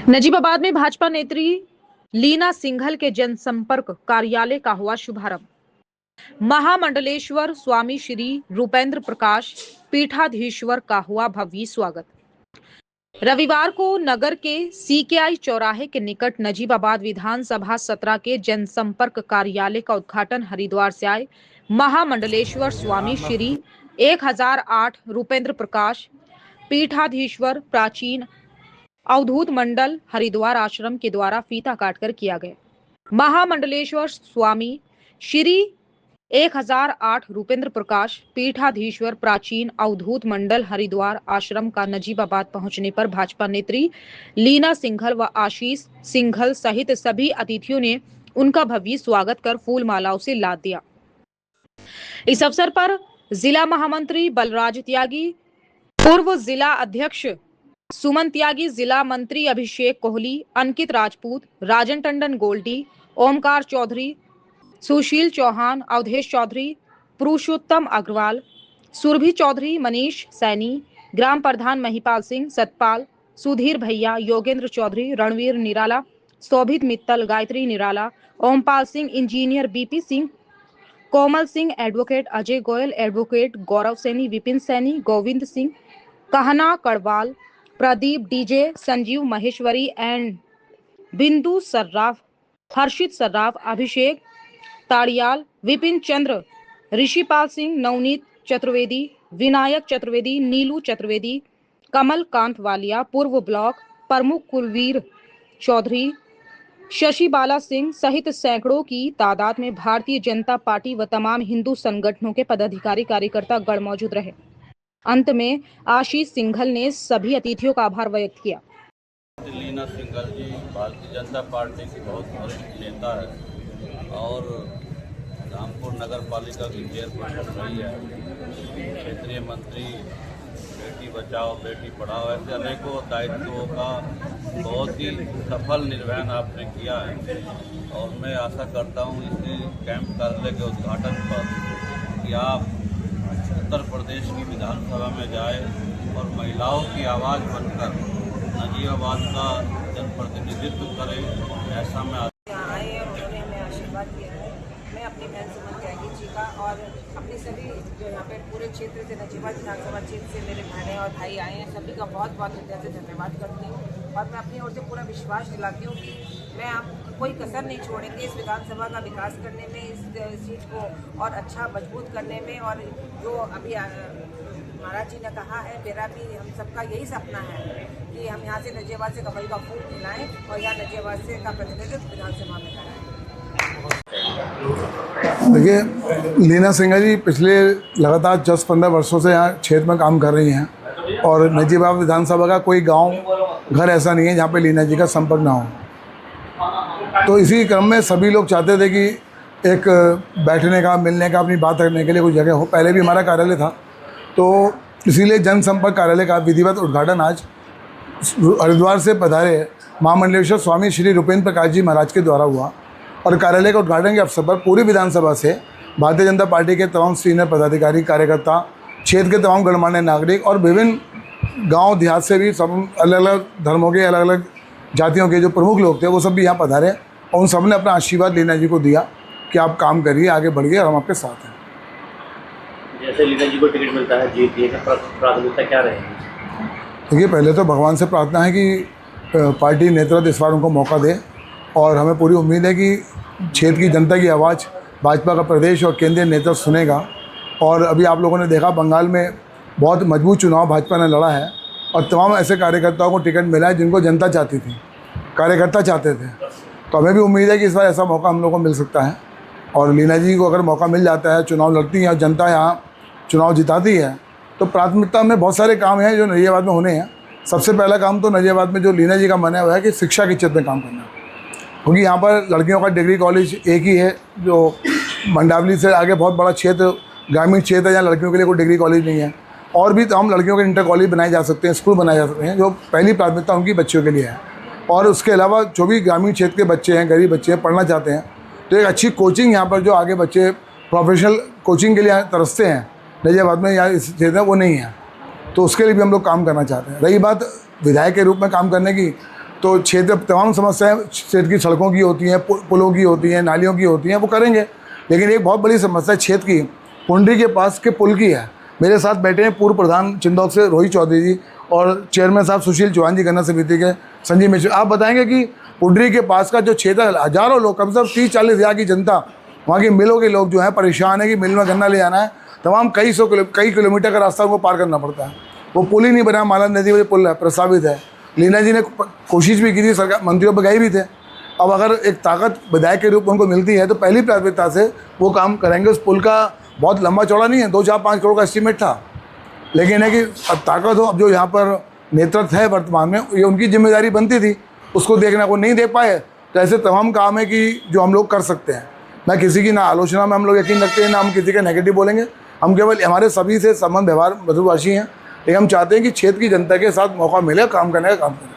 नजीबाबाद में भाजपा नेत्री लीना सिंघल के जनसंपर्क कार्यालय का हुआ शुभारंभ। महामंडलेश्वर स्वामी श्री रूपेंद्र प्रकाश पीठाधीश्वर का हुआ भव्य स्वागत। रविवार को नगर के सीकेआई चौराहे के निकट नजीबाबाद विधानसभा 17 के जनसंपर्क कार्यालय का उद्घाटन हरिद्वार से आए महामंडलेश्वर स्वामी श्री 1008 रूपेंद्र प्रकाश पीठाधीश्वर प्राचीन अवधूत मंडल हरिद्वार आश्रम के द्वारा फीता काटकर किया गया। महामंडलेश्वर स्वामी श्री 1008 रूपेंद्र प्रकाश पीठाधीश्वर प्राचीन अवधूत मंडल हरिद्वार आश्रम का नजीबाबाद पहुंचने पर भाजपा नेत्री लीना सिंघल व आशीष सिंघल सहित सभी अतिथियों ने उनका भव्य स्वागत कर फूल मालाओं से लाद दिया। इस अवसर पर जिला महामंत्री बलराज त्यागी, पूर्व जिला अध्यक्ष सुमन त्यागी, जिला मंत्री अभिषेक कोहली, अंकित राजपूत, राजन टंडन गोल्डी, ओमकार चौधरी, सुशील चौहान, अवधेश चौधरी, पुरुषोत्तम अग्रवाल, सुरभि चौधरी, मनीष सैनी, ग्राम प्रधान महिपाल सिंह, सतपाल, सुधीर भैया, योगेंद्र चौधरी, रणवीर निराला, शोभित मित्तल, गायत्री निराला, Ompal Singh, engineer BP Singh, Komal Singh, advocate Ajay Goyal, advocate गौरव सैनी, विपिन सैनी, गोविंद सिंह, कहना कड़वाल, प्रदीप डीजे, संजीव महेश्वरी एंड बिंदु सर्राफ, हर्षित सर्राफ, अभिषेक ताड़ियाल, विपिन चंद्र, ऋषिपाल सिंह, नवनीत चतुर्वेदी, विनायक चतुर्वेदी, नीलू चतुर्वेदी, कमल कांत वालिया, पूर्व ब्लॉक प्रमुख कुलवीर चौधरी, शशि बाला सिंह सहित सैकड़ों की तादाद में भारतीय जनता पार्टी व तमाम हिंदू संगठनों के पदाधिकारी कार्यकर्ता गण मौजूद रहे। अंत में आशीष सिंघल ने सभी अतिथियों का आभार व्यक्त किया। लीना सिंघल जी भारतीय जनता पार्टी की बहुत वरिष्ठ नेता है और रामपुर नगर पालिका की चेयरपर्सन रही है, क्षेत्रीय मंत्री, बेटी बचाओ बेटी पढ़ाओ, ऐसे अनेकों दायित्वों का बहुत ही सफल निर्वहन आपने किया है। और मैं आशा करता हूँ इसी कैंप कार्यालय के उद्घाटन पर कि आप उत्तर प्रदेश की विधानसभा में जाए और महिलाओं की आवाज़ बनकर नजीबाबाद का जनप्रतिनिधित्व करें, ऐसा मैं यहाँ आए और उन्होंने हमें आशीर्वाद दिया है। मैं अपनी बहन सुमन त्यागी जी का और अपने सभी जो यहाँ पे पूरे क्षेत्र से नजीबाबाद विधानसभा क्षेत्र से मेरे बहनें और भाई आए हैं, सभी का बहुत बहुत हृदय से धन्यवाद करती हूँ। और मैं अपनी ओर से पूरा विश्वास दिलाती हूँ कि मैं आप कोई कसर नहीं छोड़ेंगे इस विधानसभा का विकास करने में, इस सीट को और अच्छा मजबूत करने में। और जो अभी महाराज जी ने कहा है, मेरा भी हम सबका यही सपना है कि हम यहाँ से नजीबाबाद से कमल का फूल खिलाएं और यहाँ नजीबाबाद से का प्रतिनिधित्व विधानसभा में कराएं। देखिए, लीना सिंघल जी पिछले लगातार 10-15 वर्षों से यहाँ क्षेत्र में काम कर रही हैं और नजीबाबाद विधानसभा का कोई गांव घर ऐसा नहीं है जहाँ पे लीना जी का संपर्क ना हो। तो इसी क्रम में सभी लोग चाहते थे कि एक बैठने का, मिलने का, अपनी बात करने के लिए कोई जगह हो। पहले भी हमारा कार्यालय था, तो इसीलिए जनसंपर्क कार्यालय का विधिवत उद्घाटन आज हरिद्वार से पधारे महामंडलेश्वर स्वामी श्री रूपेंद्र प्रकाश जी महाराज के द्वारा हुआ। और कार्यालय के उद्घाटन के अवसर पर पूरी विधानसभा से भारतीय जनता पार्टी के तमाम सीनियर पदाधिकारी, कार्यकर्ता, क्षेत्र के तमाम गणमान्य नागरिक और विभिन्न गांव देहात से भी सब अलग अलग धर्मों के, अलग अलग जातियों के जो प्रमुख लोग थे वो सब भी यहाँ पधारे और उन सब ने अपना आशीर्वाद लीना जी को दिया कि आप काम करिए, आगे बढ़िए और हम आपके साथ हैं। जैसे लीना जी को टिकट मिलता है, जीत ये प्राथमिकता क्या रहेगी? देखिए, पहले तो भगवान से प्रार्थना है कि पार्टी नेतृत्व इस बार उनको मौका दे और हमें पूरी उम्मीद है कि क्षेत्र की जनता की आवाज़ भाजपा का प्रदेश और केंद्रीय नेतृत्व सुनेगा। और अभी आप लोगों ने देखा बंगाल में बहुत मजबूत चुनाव भाजपा ने लड़ा है और तमाम ऐसे कार्यकर्ताओं को टिकट मिला है जिनको जनता चाहती थी, कार्यकर्ता चाहते थे। तो हमें भी उम्मीद है कि इस बार ऐसा मौका हम लोग को मिल सकता है और लीना जी को अगर मौका मिल जाता है, चुनाव लड़ती हैं और जनता यहाँ चुनाव जिताती है, तो प्राथमिकता में बहुत सारे काम हैं जो नजीबाबाद में होने हैं। सबसे पहला काम तो नजीबाबाद में जो लीना जी का मन है वो है कि शिक्षा के क्षेत्र में काम करना, क्योंकि यहाँ पर लड़कियों का डिग्री कॉलेज एक ही है जो मंडावली से आगे बहुत बड़ा क्षेत्र, ग्रामीण क्षेत्र है जहाँ लड़कियों के लिए कोई डिग्री कॉलेज नहीं है। और भी तमाम लड़कियों के इंटर कॉलेज बनाए जा सकते हैं, स्कूल बनाए जा सकते हैं, जो पहली प्राथमिकता उनकी बच्चियों के लिए है। और उसके अलावा जो भी ग्रामीण क्षेत्र के बच्चे हैं, गरीब बच्चे हैं, पढ़ना चाहते हैं, तो एक अच्छी कोचिंग यहाँ पर जो आगे बच्चे प्रोफेशनल कोचिंग के लिए तरसते हैं नजीबाबाद में या इस क्षेत्र में वो नहीं है, तो उसके लिए भी हम लोग काम करना चाहते हैं। रही बात विधायक के रूप में काम करने की, तो क्षेत्र तमाम समस्याएं क्षेत्र की सड़कों की होती हैं, पुलों की होती हैं, नालियों की होती हैं, वो करेंगे। लेकिन एक बहुत बड़ी समस्या क्षेत्र की पुंडरी के पास के पुल की है। मेरे साथ बैठे हैं पूर्व प्रधान चिंदौक से रोहित चौधरी जी और चेयरमैन साहब सुशील चौहान जी, गन्ना समिति के संजीव मिश्र। आप बताएंगे कि पुंडरी के पास का जो क्षेत्र है, हज़ारों लोग, कम से कम 30-40 हज़ार की जनता, वहाँ की मिलों के लोग जो हैं परेशान है कि मिल में गन्ना ले जाना है, तमाम कई किलोमीटर का रास्ता उनको पार करना पड़ता है। वो पुल ही नहीं बना, माला नदी में पुल है, प्रस्तावित है। लीना जी ने कोशिश भी की थी, सरकार मंत्रियों पर गए भी थे। अब अगर एक ताकत विधायक के रूप में उनको मिलती है तो पहली प्राथमिकता से वो काम करेंगे। उस पुल का बहुत लंबा चौड़ा नहीं है, 2-4-5 करोड़ का एस्टीमेट था, लेकिन है कि अब ताकत हो, अब जो यहाँ पर नेतृत्व है वर्तमान में, ये उनकी जिम्मेदारी बनती थी, उसको देखना, वो नहीं देख पाए। तो ऐसे तमाम काम है कि जो हम लोग कर सकते हैं। ना किसी की ना आलोचना में हम लोग यकीन रखते हैं, ना हम किसी का नेगेटिव बोलेंगे। हम केवल हमारे सभी से संबंध व्यवहार मधुभाषी हैं, लेकिन हम चाहते हैं कि क्षेत्र की जनता के साथ मौका मिले, काम करने का काम करें।